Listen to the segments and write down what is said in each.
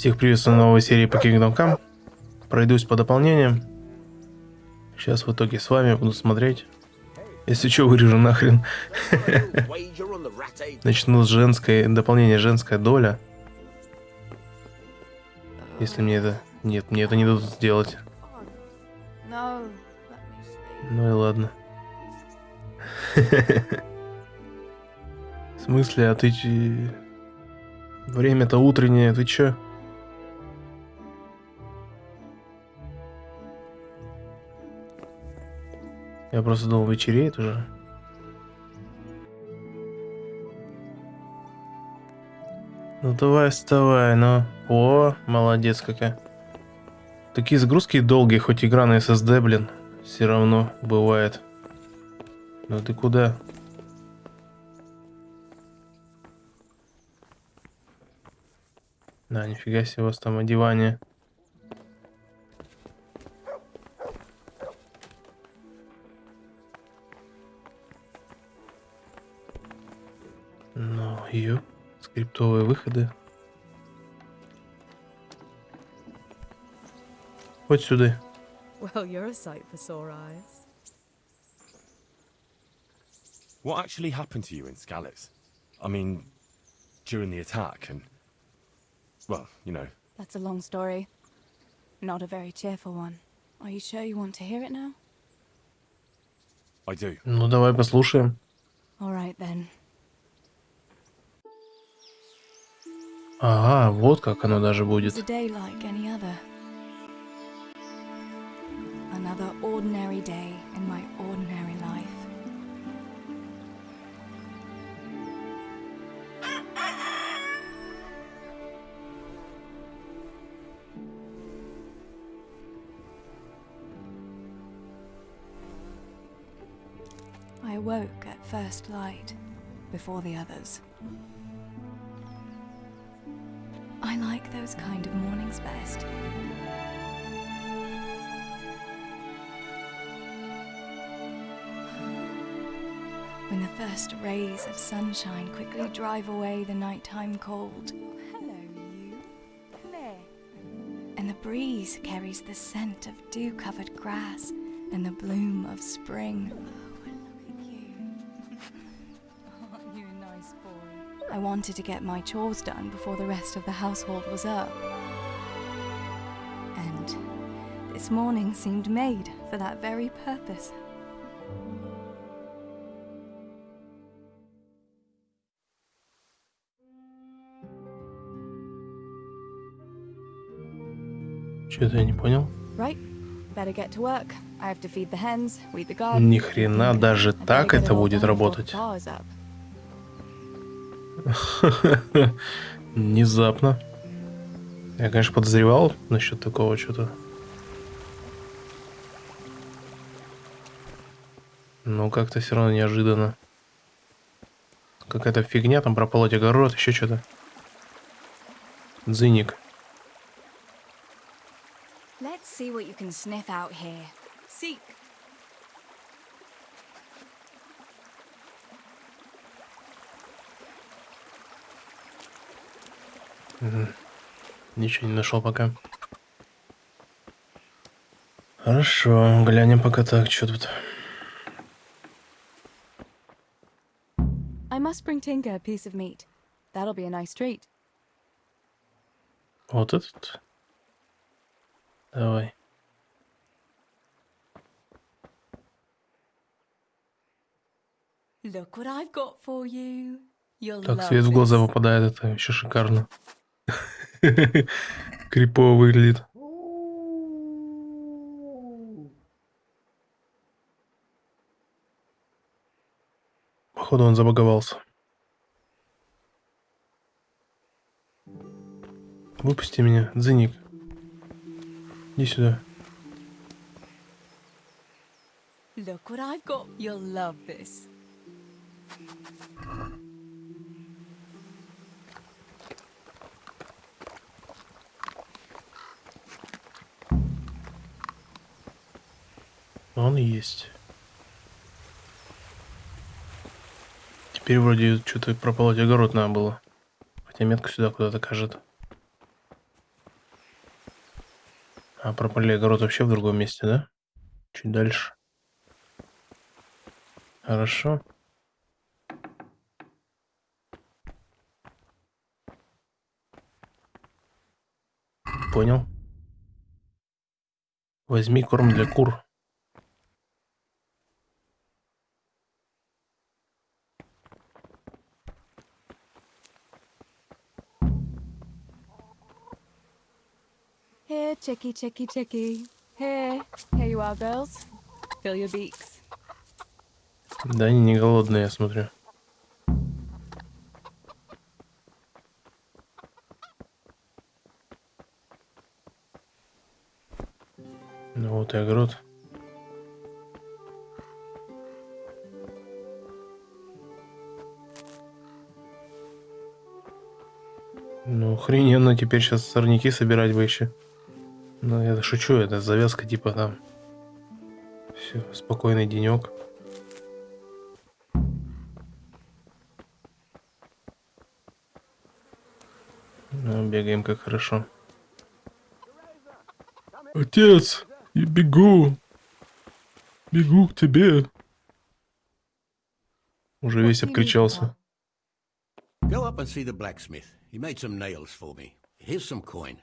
Всех приветствую на новой серии по Kingdom Come. Пройдусь по дополнениям. Сейчас в итоге с вами буду смотреть. Если что, вырежу нахрен. Начну с женской. Дополнение женская доля. Если мне это... Нет, мне это не дадут сделать. Ну и ладно. В смысле, а ты... Время-то утреннее, ты чё? Я просто думал, вечереет уже. Ну давай, вставай, ну. О, молодец какая. Такие загрузки долгие, хоть игра на SSD, блин. Все равно бывает. Ну ты куда? Да, нифига себе, у вас там одевание. Ну, ее скриптовые выходы. Вот сюда. Well, you're a sight for sore eyes. What actually happened to you in Scalise? I mean, during the attack and... Well, you know. That's a long story. Not a very cheerful one. Are you sure you want to hear it now? I do. Ну, давай послушаем. All right then. Ага, вот как оно даже It будет. was a day like any other. Another ordinary day in my ordinary life. I awoke at first light, before the others. I like those kind of mornings best. When the first rays of sunshine quickly drive away the nighttime cold. Hello, you. Come here. And the breeze carries the scent of dew-covered grass and the bloom of spring. Oh, look at you. Aren't you a nice boy? I wanted to get my chores done before the rest of the household was up. And this morning seemed made for that very purpose. Что-то я не понял. Right, better get to work. I have to feed the hens, weed the garden. Ни хрена, даже так это будет работать. Внезапно. Я, конечно, подозревал насчет такого что-то. Но как-то все равно неожиданно. Какая-то фигня там, прополоть огород, еще что-то. Дзыник. Let's see what you can sniff out here. Seek. Ничего не нашел пока. Хорошо, глянем пока так, что тут. I must bring Tinker a piece of meat. That'll be a nice treat. Вот этот. Давай. Look what I've got for you. You'll Так, love свет в глаза this. попадает, это еще шикарно. Крипово выглядит. Походу он забаговался. Выпусти меня, дзыник. Иди сюда. Look what I've got. You'll love this. Он есть. Теперь вроде что-то прополоть огород надо было. Хотя метка сюда куда-то кажет. А пропали огород вообще в другом месте, да? Чуть дальше. Хорошо. Понял. Возьми корм для кур. Here, chickie, chickie, chickie. Here you are, girls. Fill your beaks. Да, они не голодные, я смотрю. Ну вот и огород. Ну, охрененно, теперь сейчас сорняки собирать бы еще. Ну, я шучу, это завязка типа там. Все, спокойный денек. Ну, бегаем как хорошо. Отец, я бегу. Бегу к тебе. Уже What весь do you need, обкричался. Papa? Go up and see the blacksmith. He made some nails for me. Here's some coin.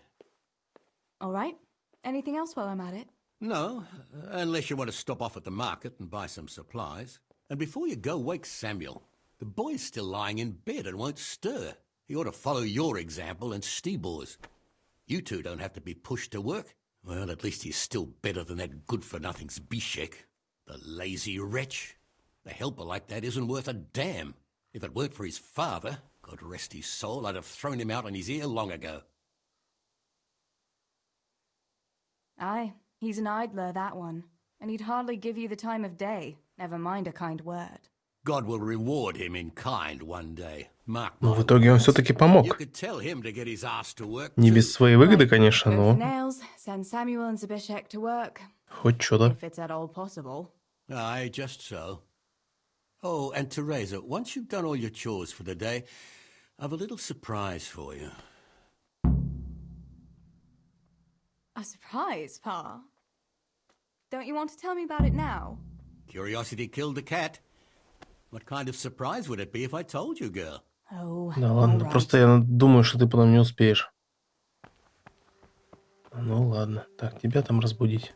All right. Anything else while I'm at it? No, unless you want to stop off at the market and buy some supplies. And before you go, wake Samuel. The boy's still lying in bed and won't stir. He ought to follow your example and Stebor's. You two don't have to be pushed to work. Well, at least he's still better than that good-for-nothing's Bishek. The lazy wretch. A helper like that isn't worth a damn. If it weren't for his father, God rest his soul, I'd have thrown him out on his ear long ago. Aye, he's an idler, that one. And he'd hardly give you the time of day, never mind a kind word. God will reward him in kind one day. Mark Но my в итоге он words. все-таки You помог. could tell him to get his ass to work Не too. без своей выгоды, Right, конечно, go for но nails, send Samuel and Zabishek to work, хоть что-то. if it's at all possible. Aye, just so. Oh, and Teresa, once you've done all your chores for the day, I've a little surprise for you. A surprise, Pa? Don't you want to tell me about it now? Curiosity killed the cat. What kind of surprise would it be if I told you, girl? Oh, Да ладно, all просто right. я думаю, что ты потом не успеешь. Ну ладно, так, тебя там разбудить.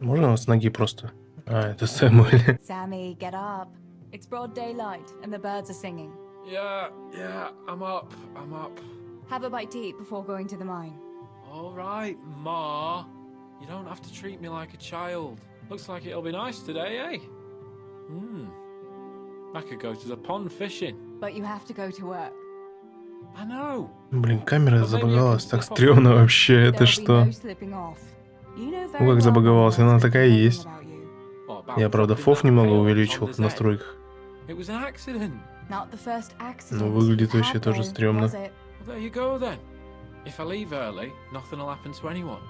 Можно с ноги просто? А, это Сэмюэль. Sammy, get up. It's broad daylight and the birds are singing. Yeah, I'm up. Have a bite to eat before going to the mine. All right, Ma. You don't have to treat me like a child. Looks like it'll be nice today, eh? I could go to the pond fishing. But you have to go to work. I know. Блин, камера забагалась, так стрёмно вообще. Это There'll be что? no slipping off. You know very Ну как well забаговалась, when она birds are такая и complaining есть. about you. What about Я, правда, dropping фов that немного pail on увеличил в Tonda's head? настройках. It was an accident. Not the first accident. Ну, выглядит you've вообще had, тоже though, стрёмно. was it? Well, there you go then. If I leave early, nothing will happen to anyone.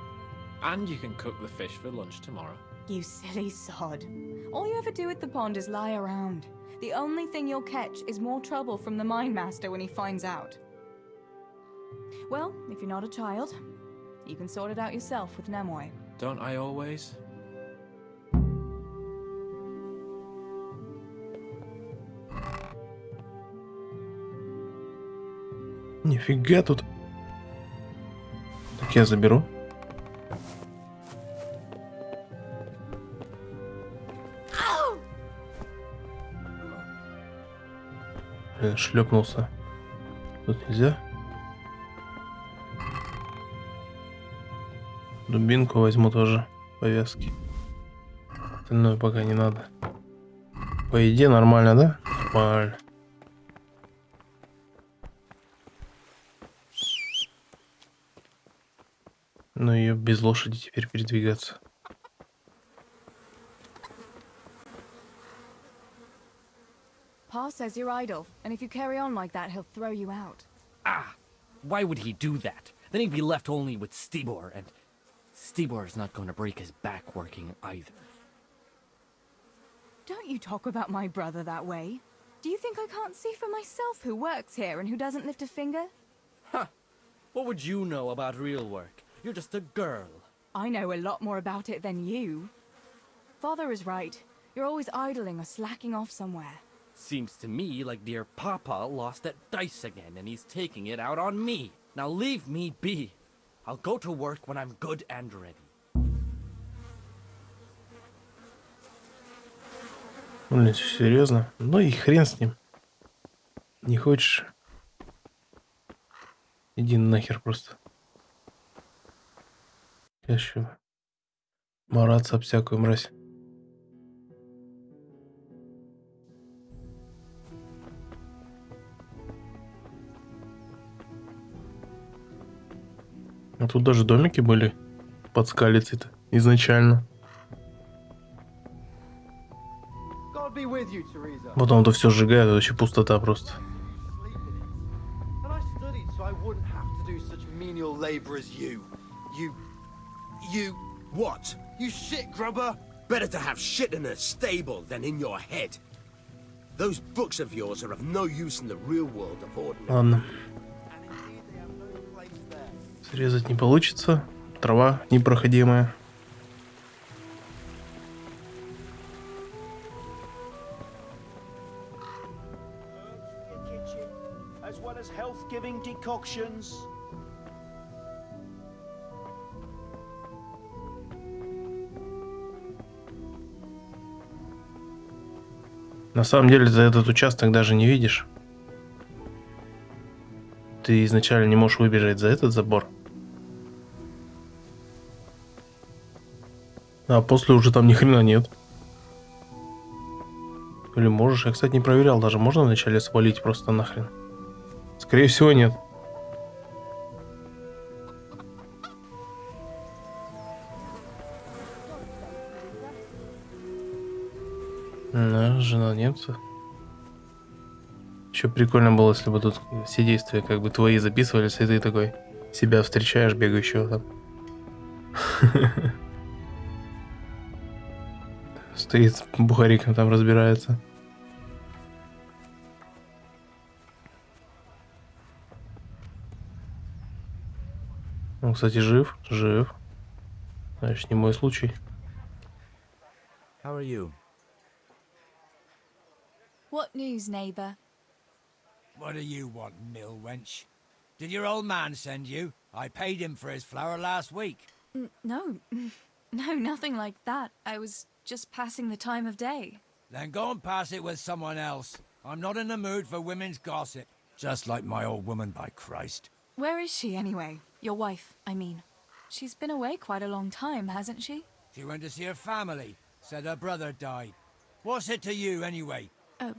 And you can cook the fish for lunch tomorrow. You silly sod. All you ever do at the pond is lie around. The only thing you'll catch is more trouble from the mine master when he finds out. Well, if you're not a child, you can sort it out yourself with Nemoy. Don't I always? Нифига тут. Так я заберу. Блин, шлепнулся. Тут нельзя. Дубинку возьму тоже. Повязки. Остальное пока не надо. По еде нормально, да? Нормально. Ну ее без лошади теперь передвигаться. Pa says you're idle, and if you carry on like that, he'll throw you out. Why would he do that? Then he'd be left only with Stibor, and Stibor's not going to break his back working either. Don't you talk about my brother that way. Do you think I can't see for myself who works here and who doesn't lift a finger? Ha! What would you know about real work? You're just a girl. I know a lot more about it than you. Father is right. You're always idling or slacking off somewhere. Seems to me like dear Papa lost at dice again and he's taking it out on me. Now leave me be. I'll go to work when I'm good and ready. Блин, серьезно? Ну и хрен с ним. Не хочешь? Иди нахер просто. Я еще мараться об всякую мразь. А тут даже домики были под скалицей-то изначально. Потом-то все сжигает, это вообще пустота просто. You what? You shit grubber? Better to have shit in a stable than in your head. Those books of yours are of no use in the real world of ordinary. Ладно. Срезать не получится. Трава непроходимая. As well as health-giving decoctions. На самом деле ты этот участок даже не видишь. Ты изначально не можешь выбежать за этот забор. А после уже там ни хрена нет. Или можешь? Я, кстати, не проверял даже. Можно вначале свалить просто нахрен? Скорее всего, нет. Да, жена немца. Еще прикольно было, если бы тут все действия как бы твои записывались, и ты такой себя встречаешь бегающего там. Стоит с бухариком там разбирается. Он, кстати, жив. Жив. Значит, не мой случай. How are you? What news, neighbour? What do you want, mill wench? Did your old man send you? I paid him for his flour last week. No, no, nothing like that. I was just passing the time of day. Then go and pass it with someone else. I'm not in the mood for women's gossip. Just like my old woman, by Christ. Where is she, anyway? Your wife, I mean. She's been away quite a long time, hasn't she? She went to see her family. Said her brother died. What's it to you, anyway? Oh,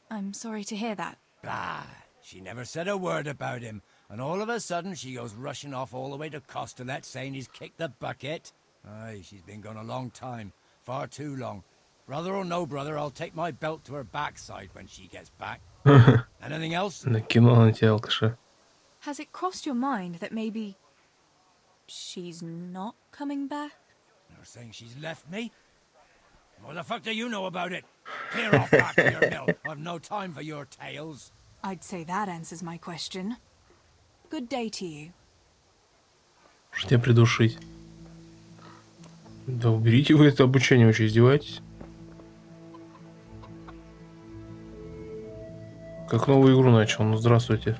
I'm sorry to hear that. Bah! She never said a word about him. And all of a sudden, she goes rushing off all the way to Costalet saying he's kicked the bucket. Aye, she's been gone a long time. Far too long. Brother or no brother, I'll take my belt to her backside when she gets back. Anything else? Накинул на тебя алкаша. Has it crossed your mind that maybe she's not coming back? You're saying she's left me? What the fuck do you know about it? Clear off back to your mill. I've no time for your tales. I'd say that answers my question. Good day to you. Что тебя придушить? Да уберите вы это обучение, вы что, издеваетесь? Как новую игру начал, ну здравствуйте.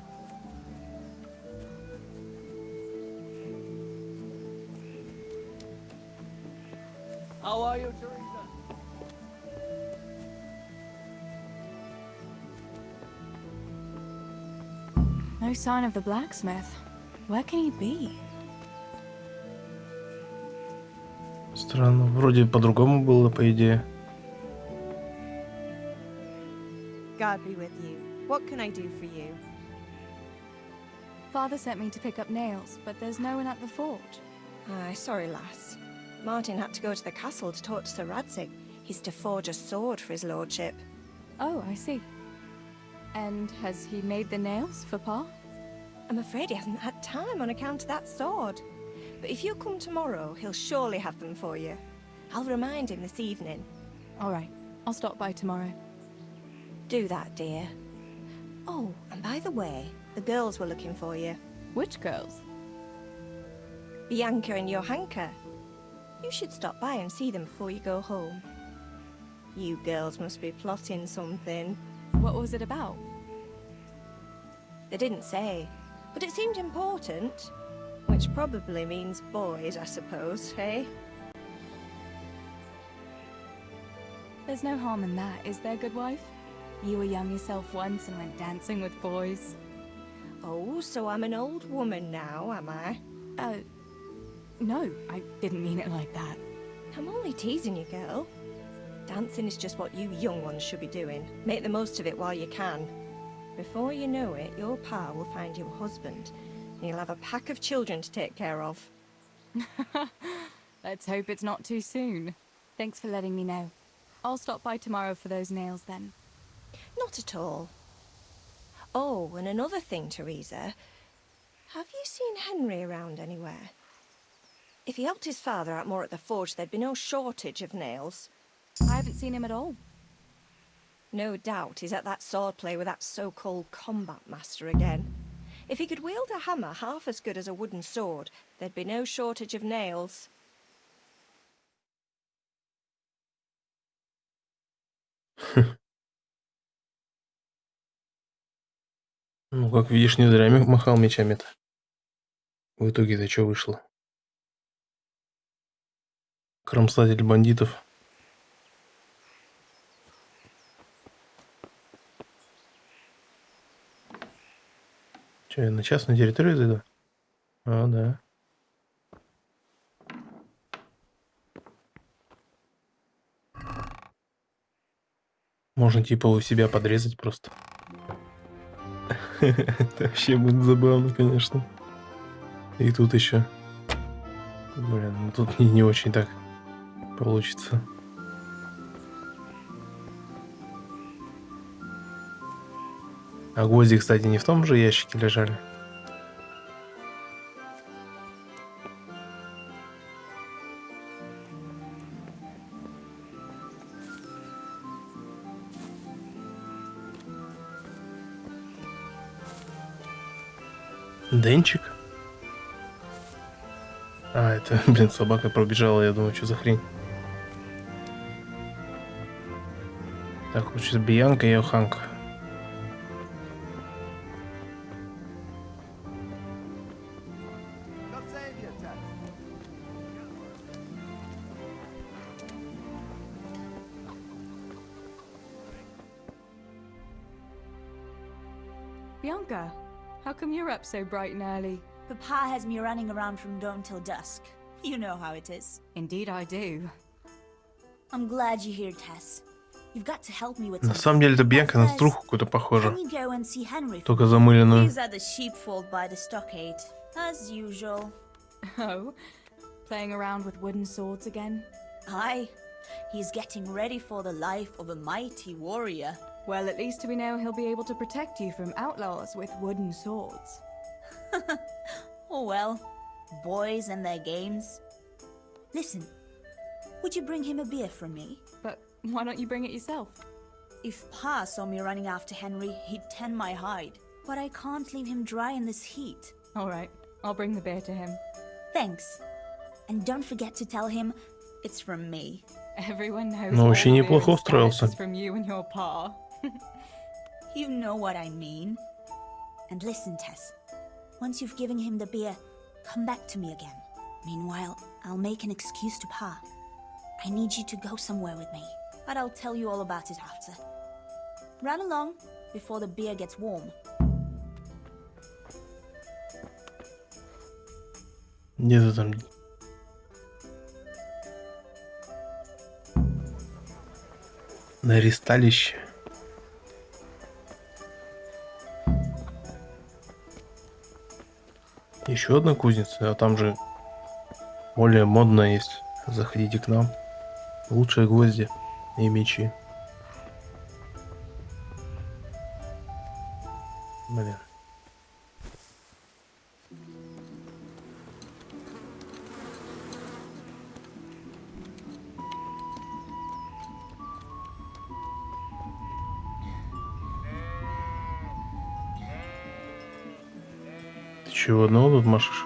How are you, Teresa? No sign of the blacksmith. Where can he be? Странно, вроде по-другому было, по идее. God be with you. What can I do for you? Father sent me to pick up nails, but there's no one at the forge. Aye, sorry, lass. Martin had to go to the castle to talk to Sir Radzig. He's to forge a sword for his lordship. Oh, I see. And has he made the nails for Pa? I'm afraid he hasn't had time on account of that sword. But if you come tomorrow, he'll surely have them for you. I'll remind him this evening. All right, I'll stop by tomorrow. Do that, dear. Oh, and by the way, the girls were looking for you. Which girls? Bianca and Johanka. You should stop by and see them before you go home. You girls must be plotting something. What was it about? They didn't say, but it seemed important. Which probably means boys, I suppose, eh? There's no harm in that, is there, good wife? You were young yourself once and went dancing with boys. Oh, so I'm an old woman now, am I? No, I didn't mean it like that. I'm only teasing you, girl. Dancing is just what you young ones should be doing. Make the most of it while you can. Before you know it, your pa will find you a husband, and you'll have a pack of children to take care of. Let's hope it's not too soon. Thanks for letting me know. I'll stop by tomorrow for those nails then. Not at all. Oh, and another thing, Teresa. Have you seen Henry around anywhere? If he helped his father out more at the forge, there'd be no shortage of nails. I haven't seen him at all. No doubt he's at that swordplay with that so-called combat master again. If he could wield a hammer half as good as a wooden sword, there'd be no shortage of nails. Ну, как видишь, не зря махал мечами-то. В итоге-то что вышло? Кромсатель бандитов. Че, я на частную территорию зайду? А, да. Можно типа у себя подрезать просто. Это вообще будет забавно, конечно. И тут еще. Блин, ну тут не очень так получится. А гвозди, кстати, не в том же ящике лежали. Денчик? А, это, блин, собака пробежала, я думаю, что за хрень. Так, вот сейчас Бианка и Оханка. Bianca, how come you're up so bright and early? Papa has me running around from dawn till dusk. You know how it is. Indeed I do. I'm glad you're here, Tess. You've got to help me with На something. самом деле, это Бианка на старуху какую-то похожа. Can you go and see Henry? Только замыленную. He's at the sheepfold by the stockade, as usual. Oh, playing around with wooden swords again? Aye, he's getting ready for the life of a mighty warrior. Well, at least we know he'll be able to protect you from outlaws with wooden swords. Oh well, boys and their games. Listen, would you bring him a beer from me? But why don't you bring it yourself? If Pa saw me running after Henry, he'd tan my hide. But I can't leave him dry in this heat. All right, I'll bring the beer to him. Thanks. And don't forget to tell him it's from me. Everyone knows Ну, all вообще the неплохо beer in устроился. Scotland is from you and your pa. You know what I mean. And listen, Tess. Once you've given him the beer, come back to me again. Meanwhile, I'll make an excuse to Pa. I need you to go somewhere with me, but I'll tell you all about it after. Run along before the beer gets warm. Где-то там. На ристалище. Еще одна кузница, а там же более модная есть. Заходите к нам. Лучшие гвозди и мечи. Блин. чего одного тут машешь?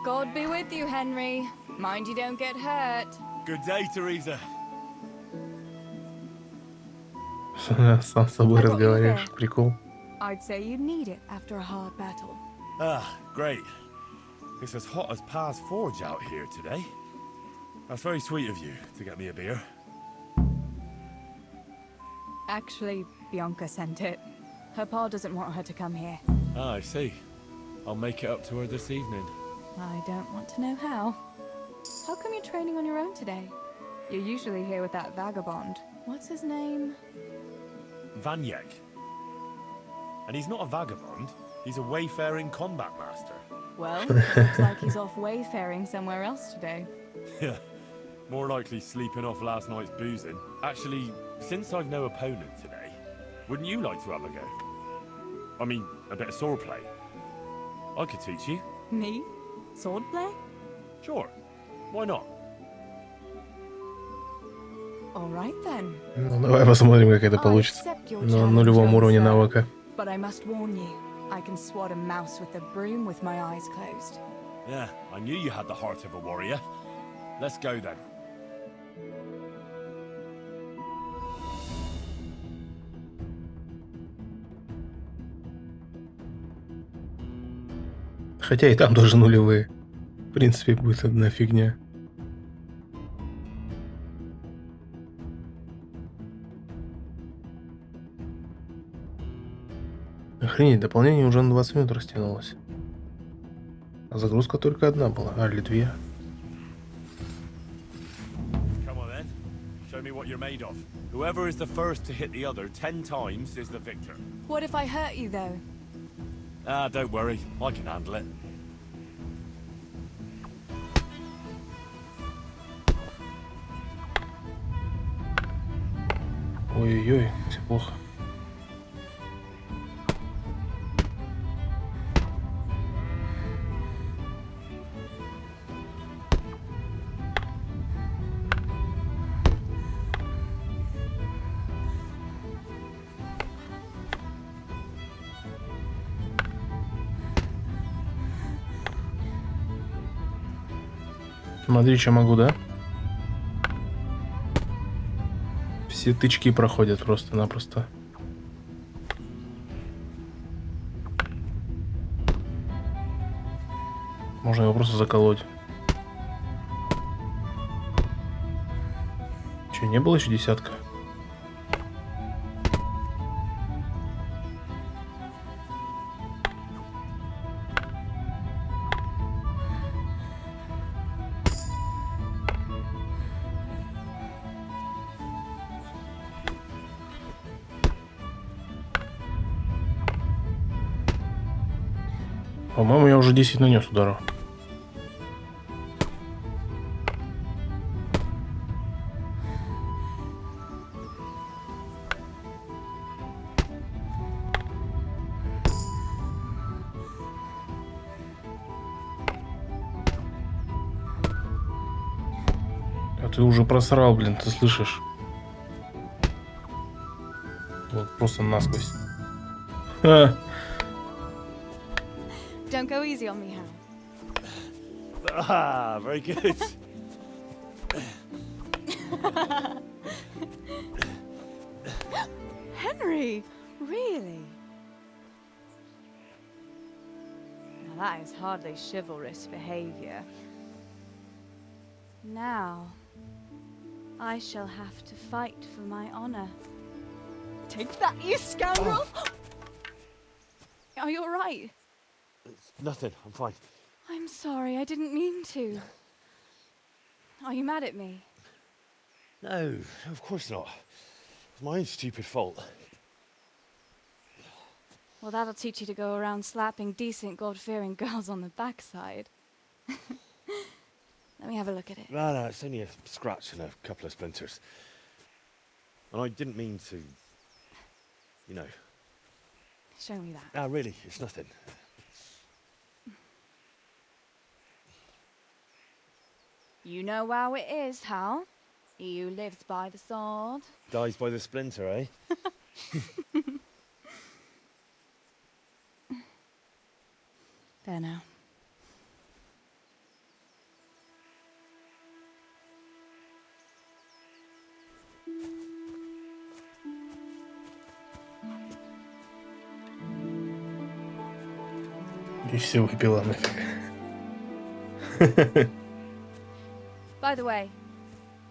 God be with you, Henry. Mind you don't get hurt. Good day, Teresa. Сам с собой I brought you разговариваешь. here. Прикол. I'd say you'd need it after a hard battle. Ah, great. It's as hot as Pa's Forge out here today. That's very sweet of you to get me a beer. Actually, Bianca sent it. Her pa doesn't want her to come here. Ah, I see. I'll make it up to her this evening. I don't want to know how. How come you're training on your own today? You're usually here with that vagabond. What's his name? Vanyek. And he's not a vagabond. He's a wayfaring combat master. Well, looks like he's off wayfaring somewhere else today. Yeah. More likely sleeping off last night's boozing. Actually, since I've no opponent today, wouldn't you like to have a go? I mean, a bit of swordplay. I could teach you. Me? Swordplay? Sure. Why not? All right then. Ну, давай посмотрим, как это получится. На нулевом уровне навыка. But I must warn you, I can swat a mouse with a broom with my eyes closed. Yeah, I knew you had the heart of a warrior. Let's go then. Хотя и там тоже нулевые. В принципе, будет одна фигня. Охренеть, дополнение уже на 20 минут растянулось. А загрузка только одна была, или две. Come on then. Show me what you're made of. Whoever is the first to hit the other 10 times is the victor. What if I hurt you though? Ah, don't worry. I can handle it. Ой-ой-ой, все плохо. Смотри, что могу, да? Все тычки проходят просто-напросто. Можно его просто заколоть. Че, не было еще десятка? По-моему, я уже 10 нанес ударов. А ты уже просрал, блин, ты слышишь? Вот просто насквозь. Ха. Don't go easy on me, Hal. Ah, very good. Henry, really? Now that is hardly chivalrous behavior. Now, I shall have to fight for my honor. Take that, you scoundrel! Are you all right? It's nothing. I'm fine. I'm sorry, I didn't mean to. Are you mad at me? No, of course not. It's my own stupid fault. Well, that'll teach you to go around slapping decent, God-fearing girls on the backside. Let me have a look at it. No, it's only a scratch and a couple of splinters. And I didn't mean to, you know. Show me that. No, really, it's nothing. You know how it is, Hal. He who lives by the sword. Dies by the splinter, eh? There now. И все выпила нафиг. By the way,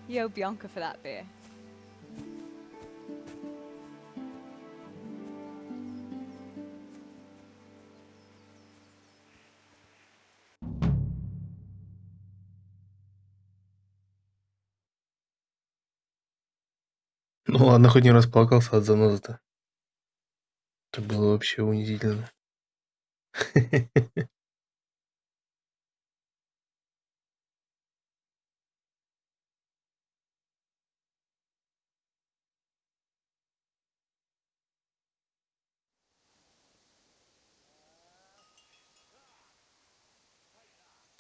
you owe Bianca for that beer. Ну ладно, хоть не расплакался от занозы-то. Это было вообще унизительно.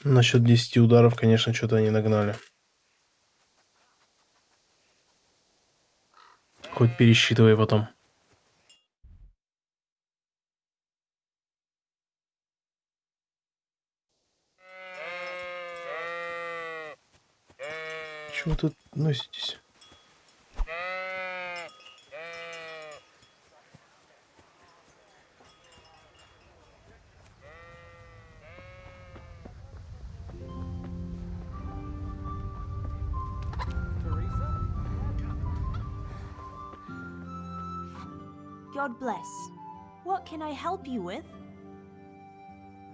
Насчет 10 ударов, конечно, что-то они нагнали. Хоть пересчитывай потом. Чего вы тут носитесь? God bless. What can I help you with?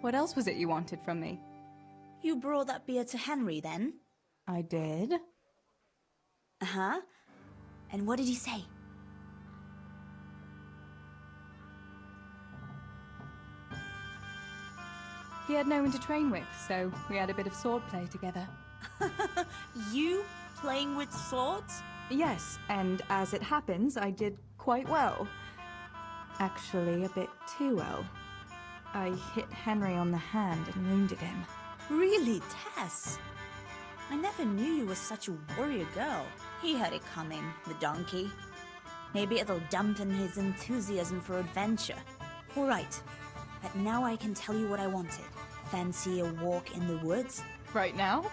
What else was it you wanted from me? You brought that beer to Henry, then? I did. Uh-huh. And what did he say? He had no one to train with, so we had a bit of swordplay together. You playing with swords? Yes, and as it happens, I did quite well. Actually, a bit too well. I hit Henry on the hand and wounded him. Really, Tess? I never knew you were such a warrior girl. He had it coming, the donkey. Maybe it'll dampen his enthusiasm for adventure. All right, but now I can tell you what I wanted. Fancy a walk in the woods? Right now?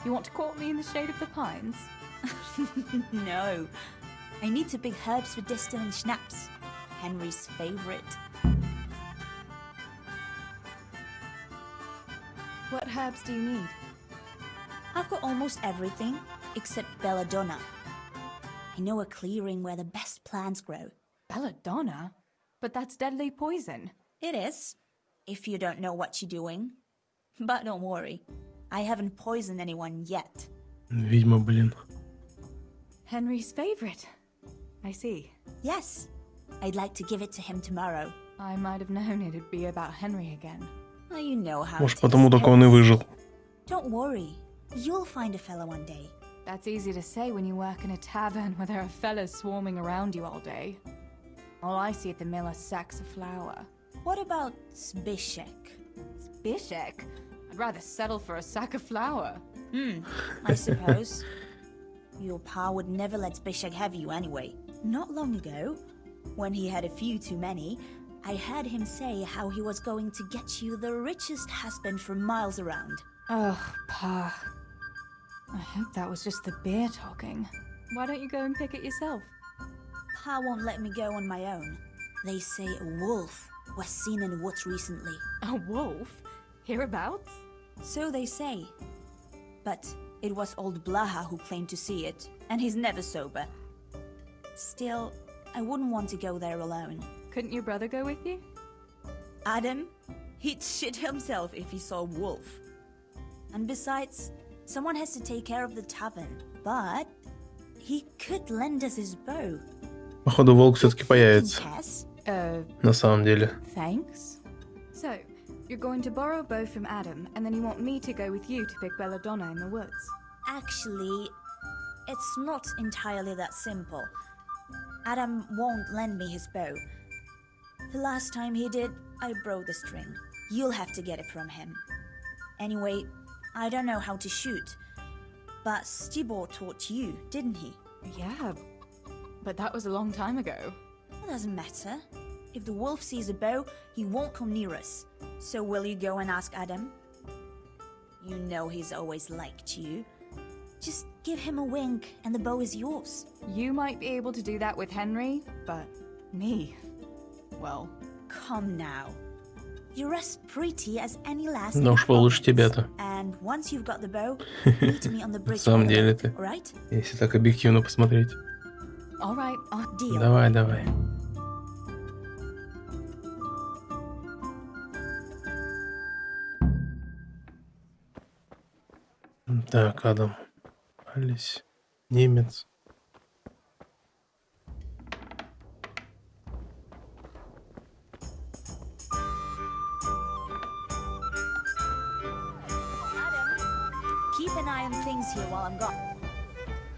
You want to court me in the shade of the pines? No. I need to pick herbs for distilling schnapps. Henry's favorite. What herbs do you need? I've got almost everything except belladonna. I know a clearing where the best plants grow. Belladonna? But that's deadly poison. It is, if you don't know what you're doing. But don't worry, I haven't poisoned anyone yet. Ведьма, блин. Henry's favorite. I see. Yes, I'd like to give it to him tomorrow. I might have known it'd be about Henry again. Well, you know how Может, it потому is, только он и Tess. выжил. Don't worry, you'll find a fella one day. That's easy to say when you work in a tavern where there are fellas swarming around you all day. All I see at the mill are sacks of flour. What about Zbyszek? Zbyszek? I'd rather settle for a sack of flour. I suppose. Your pa would never let Zbyszek have you anyway. Not long ago, when he had a few too many, I heard him say how he was going to get you the richest husband for miles around. Ugh, Pa. I hope that was just the beer talking. Why don't you go and pick it yourself? Pa won't let me go on my own. They say a wolf was seen in the woods recently. A wolf? Hereabouts? So they say. But it was old Blaha who claimed to see it, and he's never sober. Still, I wouldn't want to go there alone. Couldn't your brother go with you? Adam? He'd shit himself if he saw a wolf. And besides, someone has to take care of the tavern. But he could lend us his bow. Походу, волк все-таки появится. Tess? На самом деле. Thanks. So, you're going to borrow a bow from Adam, and then you want me to go with you to pick belladonna in the woods? Actually, it's not entirely that simple. Adam won't lend me his bow. The last time he did, I broke the string. You'll have to get it from him. Anyway, I don't know how to shoot. But Stibor taught you, didn't he? Yeah, but that was a long time ago. It doesn't matter. If the wolf sees a bow, he won't come near us. So will you go and ask Adam? You know he's always liked you. Just give him a wink and the bow is yours. You might be able to do that with Henry, but me, well... Come now. You're as pretty as any lass. Да уж получше тебя-то. And once you've got the bow, meet me on the На bridge. самом деле ты, Right? если так объективно посмотреть. All right, Deal. Давай, давай. Так, Адам. Алис. Немец. Keep an eye on things here while I'm gone.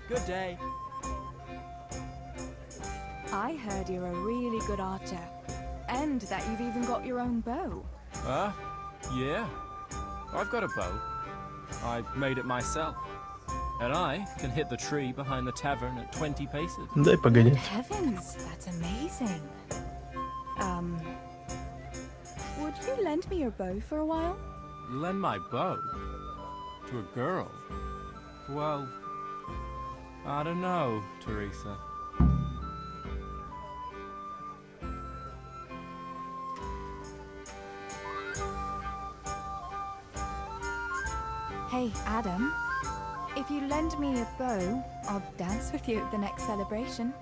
Good day. I heard you're a really good archer. And that you've even got your own bow. Yeah. I've got a bow. I made it myself. And I can hit the tree behind the tavern at 20 paces. Дай погонять. Heavens, that's amazing. Would you lend me your bow for a while? Lend my bow? To a girl? Well, I don't know, Teresa. Hey, Adam. If you lend me a bow, I'll dance with you at the next celebration.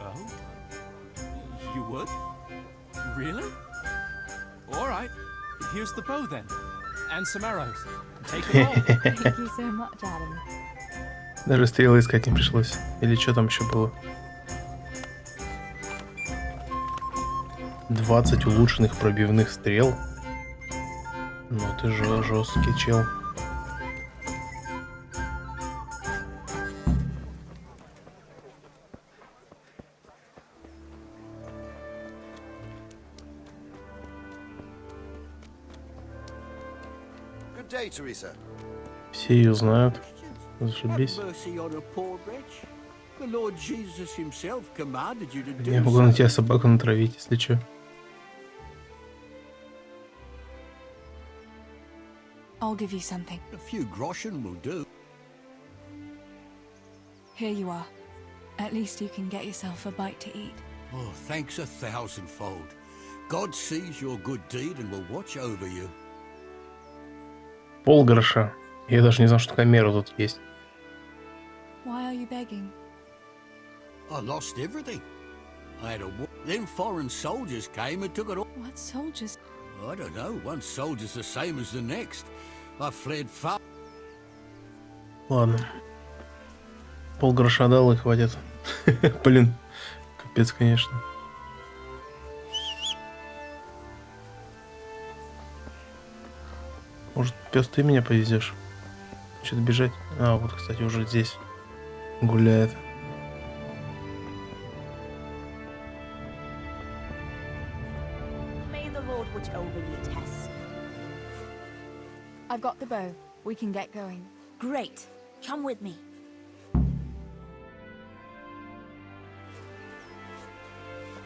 Oh? You would? Really? Alright, here's the bow then. And some arrows. Take them all. Thank you so much, Adam. Даже стрелы искать не пришлось. Или что там еще было? 20 улучшенных пробивных стрел. Ну ты же жесткий чел. Good day, Teresa. Все ее знают. Зашибись. Mercy on a poor wretch. The Lord Jesus himself commanded you to do Я могу на тебя собаку натравить, если что. I'll give you something. A few groschen will do. Here you are. At least you can get yourself a bite to eat. Oh, thanks a thousandfold. God sees your good deed and will watch over you. Полгроша. Я даже не знал, что камера тут есть. Why are you begging? I lost everything. I had a war. Then foreign soldiers came and took it all. What soldiers? I don't know. One soldier's the same as the next. I fled far. Ладно. Полгроша дал и хватит. Блин, капец, конечно. Может, пес, ты меня повезешь? Что-то бежать? А, вот, кстати, уже здесь гуляет. May the Lord watch over you, Tess. I've got the bow. We can get going. Great. Come with me.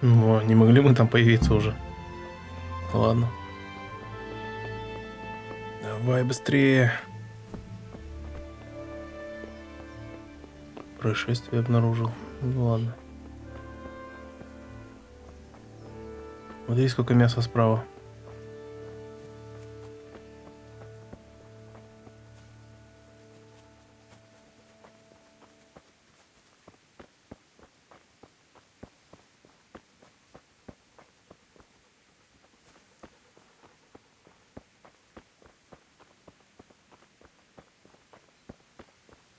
Ну, не могли мы там появиться уже. Ладно. Давай быстрее. Происшествие обнаружил. Ну ладно. Смотри, сколько мяса справа.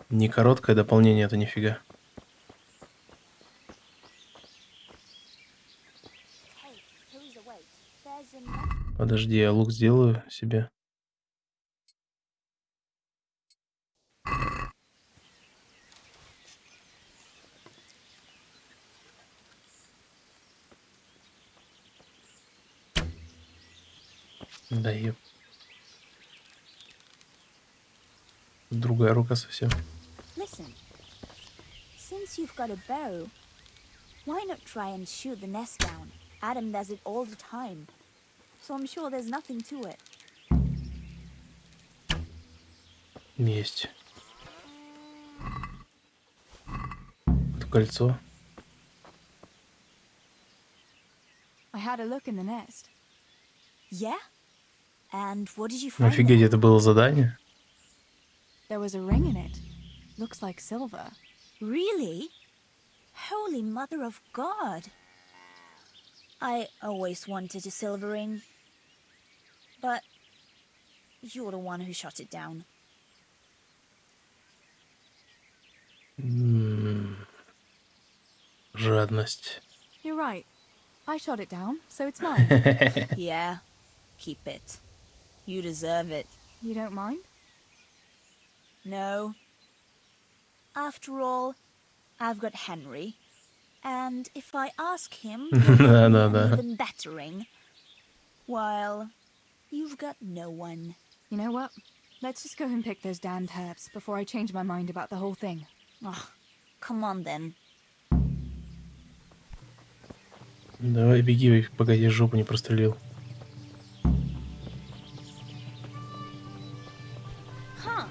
Не короткое дополнение, это нифига. Подожди, я лук сделаю себе. Да еб. Другая рука совсем. Listen. Since you've got a bow, why not try and shoot the nest down? Adam does it all the time. So I'm sure there's nothing to it. Есть. Это кольцо. I had a look in the nest. Yeah? And what did you find Офигеть, there? это было задание? There was a ring in it. Looks like silver. Really? Holy Mother of God. I always wanted a silver ring. But you're the one who shot it down. Жадность. You're right. I shot it down, so it's mine. Yeah, keep it. You deserve it. You don't mind? No. After all, I've got Henry. And if I ask him, he'll give me an even better ring. While you've got no one. You know what? Let's just go and pick those damned herbs before I change my mind about the whole thing. Oh, come on then. Давай беги, пока я жопу не прострелил. Huh.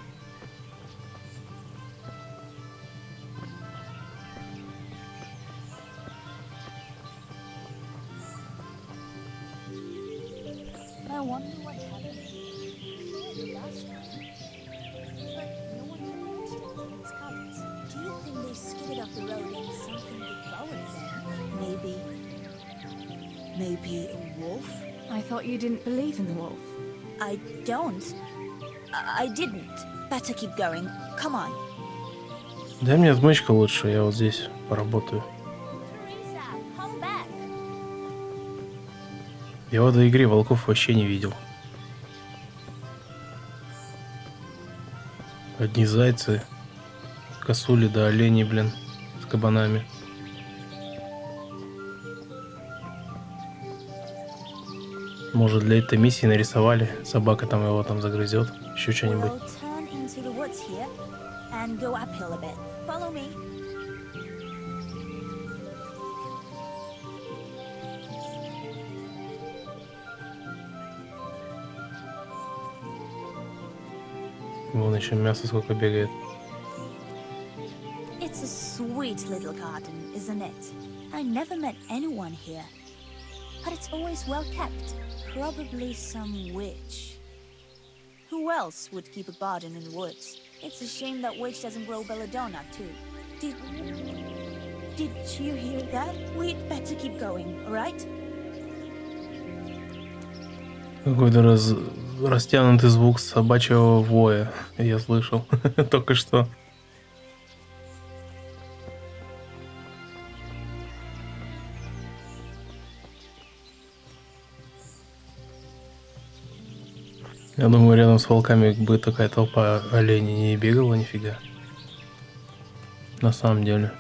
I wonder what happened. Last time. But no one mentioned its colors. Do you think they skidded off the road and something devoured them? Maybe a wolf? I thought you didn't believe in the wolf. I don't. I didn't. Better keep going. Come on. Дай мне отмычку лучше, я вот здесь поработаю. Teresa, come back. Я в этой игре волков вообще не видел. Одни зайцы, косули да олени, блин, с кабанами. Может, для этой миссии нарисовали, собака там его там загрызет, еще что-нибудь. We'll turn into the woods here and go uphill a bit. Follow me. Вон еще мясо сколько бегает. It's a sweet little garden, isn't it? I never met anyone here. But it's always well kept. Probably some witch. Who else would keep a garden in the woods? It's a shame that witch doesn't grow belladonna, too. Did you hear that? We'd better keep going, alright? Какой-то растянутый звук собачьего воя я слышал только что. Я думаю, рядом с волками бы такая толпа оленей не бегала нифига. На самом деле.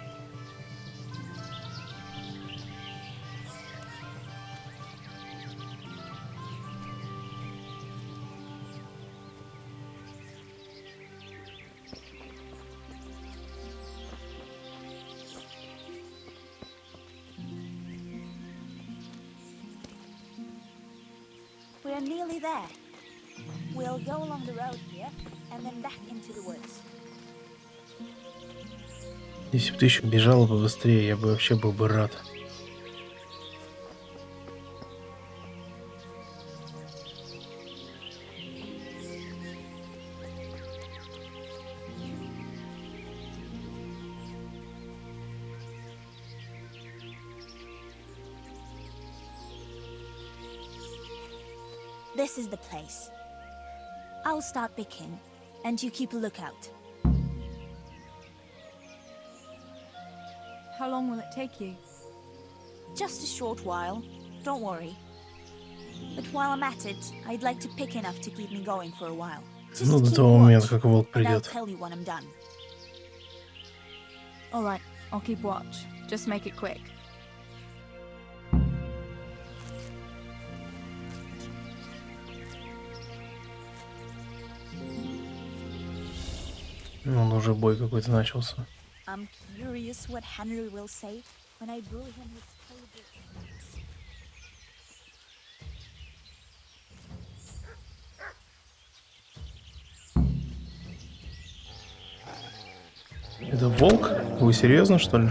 We're nearly there. We'll go along the road here and then back into the woods. Если бы ты еще бежала побыстрее, я бы вообще был бы рад. This is the place. I'll start picking, and you keep a lookout. How long will it take you? Just a short while. Don't worry. But while I'm at it, I'd like to pick enough to keep me going for a while. Just Ну, до keep того момента, watch, как волк and I'll придет. tell you when I'm done. All right, I'll keep watch. Just make it quick. Ну, уже бой какой-то начался. I'm curious what Henry will say when I brew him his favorite drinks. Это волк? Вы серьезно, что ли?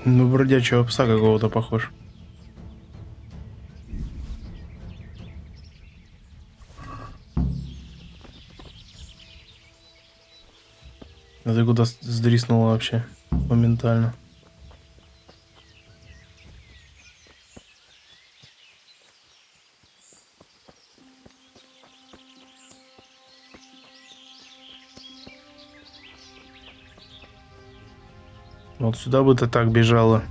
Ну, бродячего пса какого-то похож. А ты куда сдриснула вообще? Моментально. Вот сюда бы ты так бежала.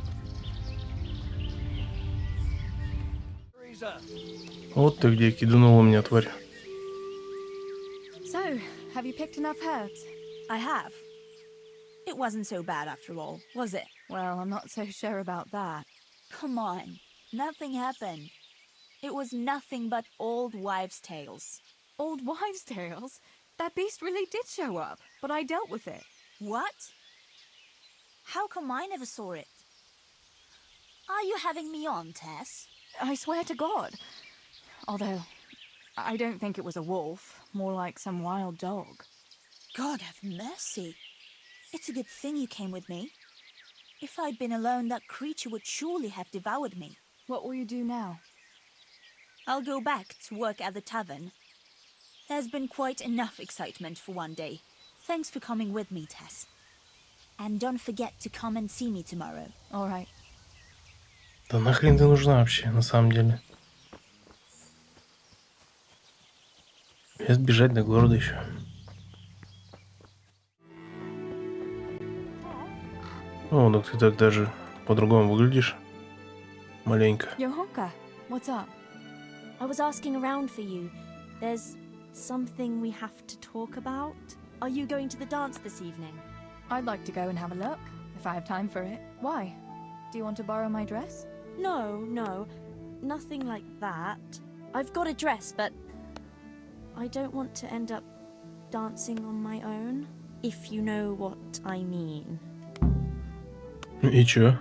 Вот ты где киданула меня, тварь. So, have you picked enough herbs? I have. It wasn't so bad after all, was it? Well, I'm not so sure about that. Come on. Nothing happened. It was nothing but old wives' tales. Old wives' tales? That beast really did show up, but I dealt with it. What? How come I never saw it? Are you having me on, Tess? I swear to God. Although, I don't think it was a wolf, more like some wild dog. God have mercy. It's a good thing you came with me. If I'd been alone, that creature would surely have devoured me. What will you do now? I'll go back to work at the tavern. There's been quite enough excitement for one day. Thanks for coming with me, Tess. And don't forget to come and see me tomorrow. All right. Да нахрен ты нужна вообще, на самом деле? Сейчас бежать до города еще. О, ну ты так даже по-другому выглядишь. Маленько. Yohonka, what's up? I was asking around for you. There's something we have to talk about. Are you going to the dance this evening? I'd like to go and have a look, if I have time for it. Why? Do you want to borrow my dress? No, nothing like that. I've got a dress, but I don't want to end up dancing on my own, if you know what I mean. И чё?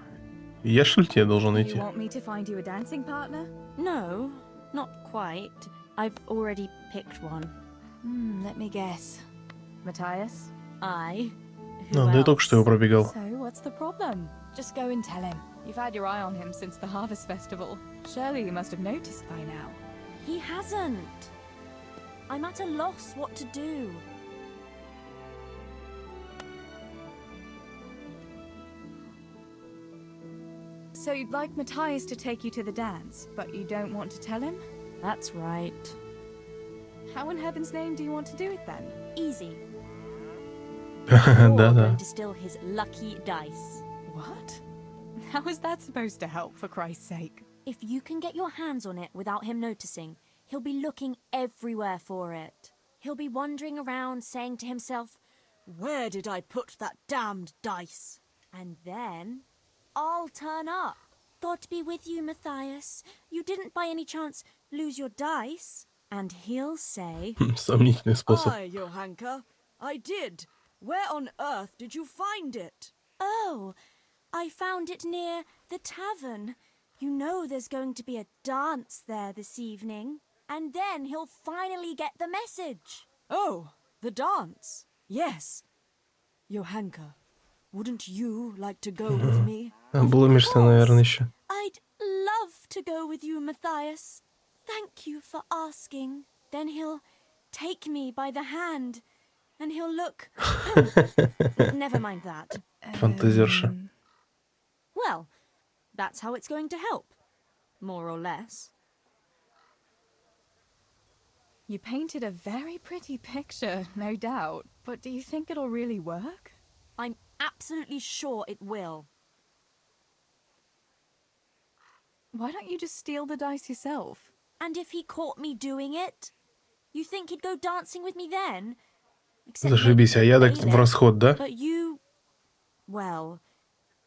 Я что ли тебе должен You идти? want me to find you a dancing partner? No, not quite. I've already picked one. Let me guess. Matthias? I. Ну, да я только что его пробегал. So, what's the problem? Just go and tell him. You've had your eye on him since the Harvest Festival. Surely you must have noticed by now. He hasn't. I'm at a loss what to do. So you'd like Matthias to take you to the dance, but you don't want to tell him? That's right. How in heaven's name do you want to do it then? Easy. Да-да. To steal his lucky dice. What? How is that supposed to help, for Christ's sake? If you can get your hands on it without him noticing, he'll be looking everywhere for it. He'll be wandering around saying to himself, "Where did I put that damned dice?" And then I'll turn up. God be with you, Matthias. You didn't by any chance lose your dice? And he'll say, Сомнительный способ. Aye, Johanka, I did. Where on earth did you find it? "Oh, I found it near the tavern. You know there's going to be a dance there this evening." And then he'll finally get the message. Oh, the dance. Yes. Johanka, wouldn't you like to go with me? Обломишься, наверное, еще. I'd love to go with you, Matthias. Thank you for asking. Then he'll take me by the hand, and he'll look... Never mind that. Фантазерша. Well, that's how it's going to help. More or less. You painted a very pretty picture, no doubt. But do you think it'll really work? I'm absolutely sure it will. Why don't you just steal the dice yourself? And if he caught me doing it, you think he'd go dancing with me then? Зашибись, а я так в расход, да? But you... Well,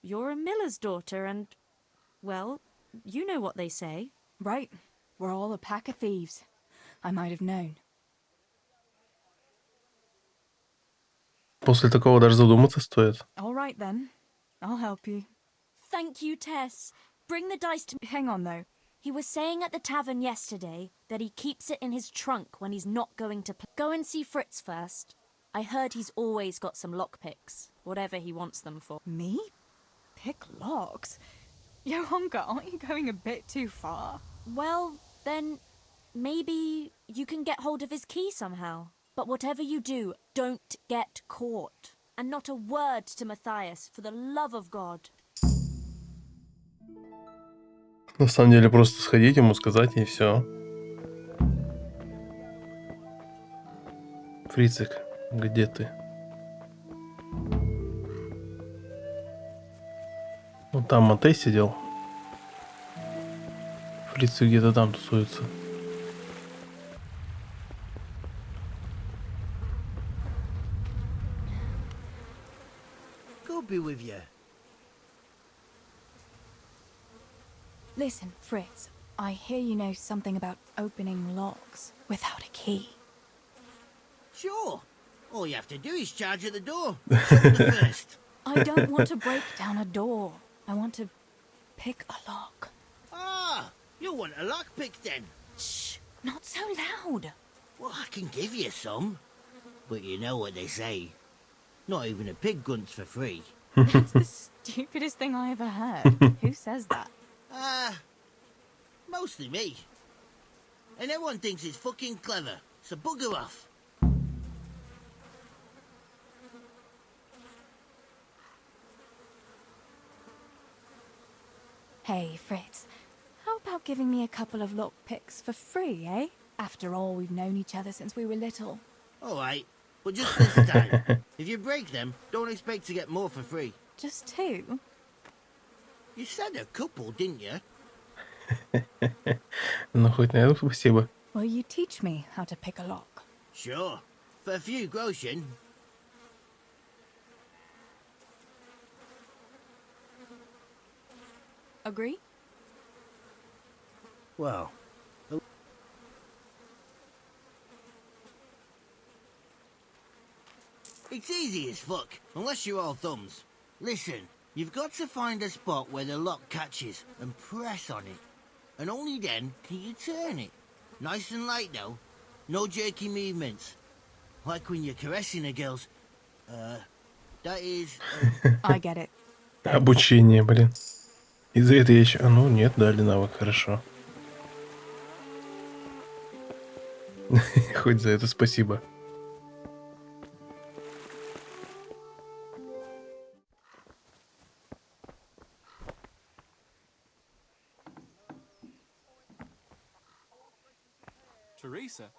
you're a miller's daughter and... Well, you know what they say. Right. We're all a pack of thieves. I might have known. После такого даже задуматься стоит. All right then. I'll help you. Thank you, Tess. Bring the dice to me. Hang on though. He was saying at the tavern yesterday that he keeps it in his trunk when he's not going to play. Go and see Fritz first. I heard he's always got some lockpicks, whatever he wants them for. Me? Pick locks? Johanka, aren't you going a bit too far? Well, then maybe you can get hold of his key somehow. But whatever you do, don't get caught. And not a word to Matthias, for the love of God. На самом деле просто сходить ему сказать и все. Фрицик, где ты? Ну там Матей сидел. Фрицик где-то там тусуется. God be with you. Listen, Fritz, I hear you know something about opening locks without a key. Sure. All you have to do is charge at the door. Shut the first. I don't want to break down a door. I want to pick a lock. Ah, you want a lockpick then? Shh, not so loud. Well, I can give you some. But you know what they say. Not even a pig grunts for free. That's the stupidest thing I ever heard. Who says that? Mostly me. And everyone thinks it's fucking clever, so bugger off. Hey, Fritz, how about giving me a couple of lockpicks for free, eh? After all, we've known each other since we were little. Alright, but just this time. If you break them, don't expect to get more for free. Just two? You said a couple, didn't you? Ну хоть на это спасибо. Will you teach me how to pick a lock? Sure. For a few groschen. Agree? Well... It's easy as fuck, unless you're all thumbs. Listen, you've got to find a spot where the lock catches and press on it. And only then can you turn it. Nice and light though. No jerky movements. Like when you're caressing a girl's... that is... I get it. Обучение, блин. И за это я еще... А ну нет, дали навык, хорошо. Хоть за это спасибо. Teresa,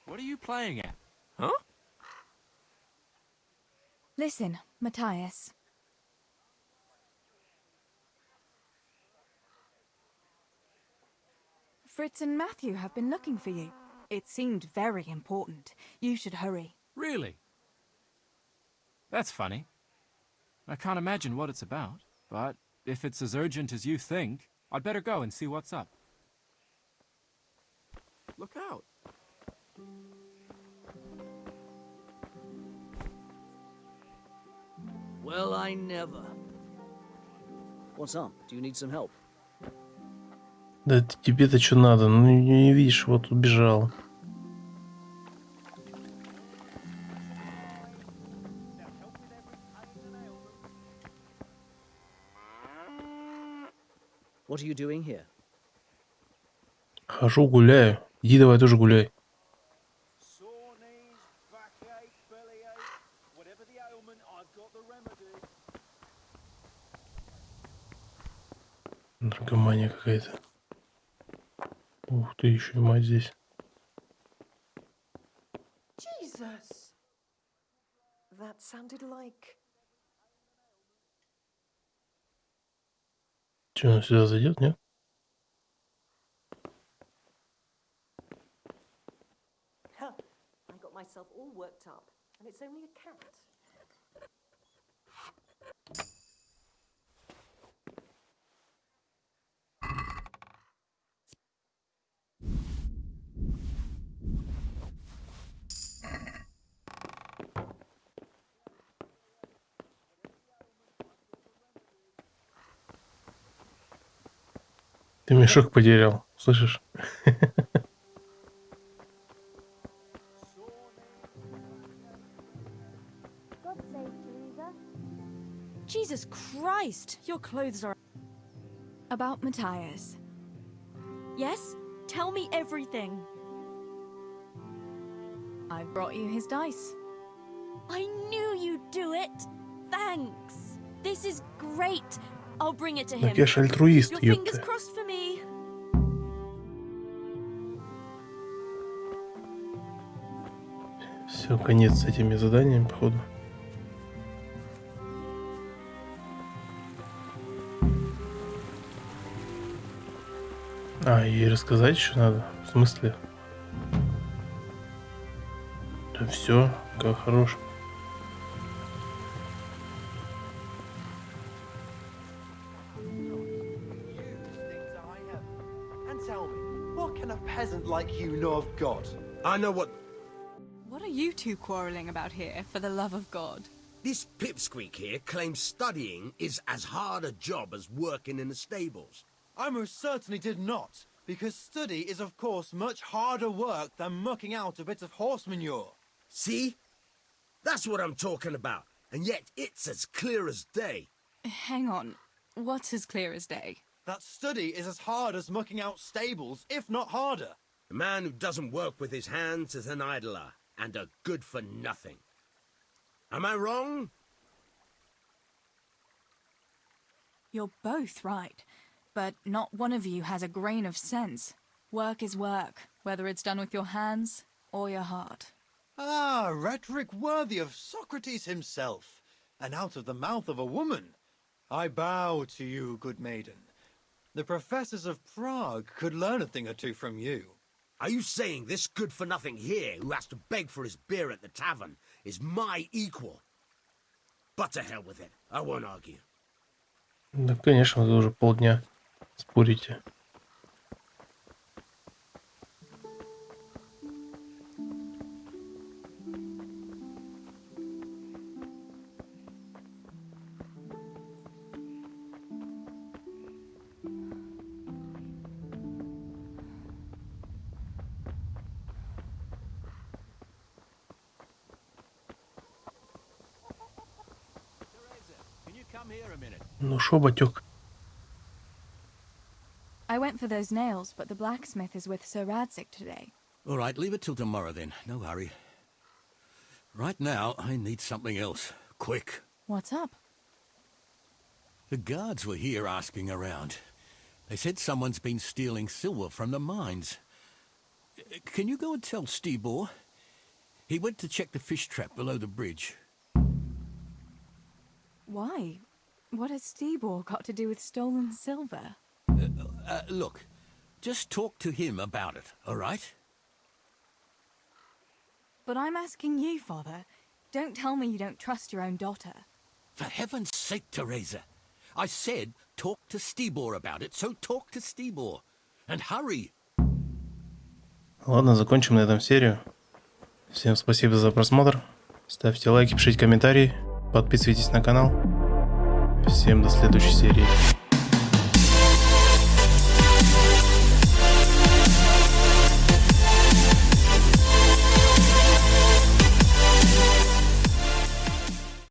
what are you playing at? Huh? Listen, Matthias. Fritz and Matthew have been looking for you. It seemed very important. You should hurry. Really? That's funny. I can't imagine what it's about, but if it's as urgent as you think, I'd better go and see what's up. Look out. Well, I never. What's up? Do you need some help? Да тебе-то что надо? Ну не видишь, вот убежал. What are you doing here? Хожу, гуляю. Иди давай тоже гуляй. Наркомания какая-то. Ух ты, еще и мать здесь. Jesus. That sounded like... Че, она сюда зайдет, нет? I got myself all worked up, and it's only a cat. Ты мешок потерял, слышишь? Jesus Christ, your clothes are... About Matthias. Yes? Tell me everything. I've brought you his dice. I knew you'd do it. Thanks. This is great. I'll bring it to him. Так я ж альтруист, Your fingers ёпта. crossed for me. Все, конец с этими заданиями, походу. А, ей рассказать еще надо? В смысле? Да все, как хорош. And tell me, what can a peasant like you know of God? I know what... What are you two quarrelling about here, for the love of God? This pipsqueak here claims studying is as hard a job as working in the stables. I most certainly did not, because study is of course much harder work than mucking out a bit of horse manure. See? That's what I'm talking about, and yet it's as clear as day. Hang on, what's as clear as day? That study is as hard as mucking out stables, if not harder. A man who doesn't work with his hands is an idler, and a good for nothing. Am I wrong? You're both right, but not one of you has a grain of sense. Work is work, whether it's done with your hands or your heart. Ah, rhetoric worthy of Socrates himself, and out of the mouth of a woman. I bow to you, good maiden. The professors of Prague could learn a thing or two from you. Are you saying this good-for-nothing here, who has to beg for his beer at the tavern, is my equal? But to hell with it, I won't argue. Да, конечно, вы уже полдня спорите. Ну шо, батёк? I went for those nails, but the blacksmith is with Sir Radzig today. All right, leave it till tomorrow then. No hurry. Right now, I need something else. Quick. What's up? The guards were here asking around. They said someone's been stealing silver from the mines. Can you go and tell Stibor? He went to check the fish trap below the bridge. Why? What has Stibor got to do with stolen silver? Look, just talk to him about it, all right? But I'm asking you, Father. Don't tell me you don't trust your own daughter. For heaven's sake, Teresa. I said talk to Stibor about it, so talk to Stibor. And hurry. Ладно, закончим на этом серию. Всем спасибо за просмотр. Ставьте лайки, пишите комментарии. Подписывайтесь на канал. Всем до следующей серии.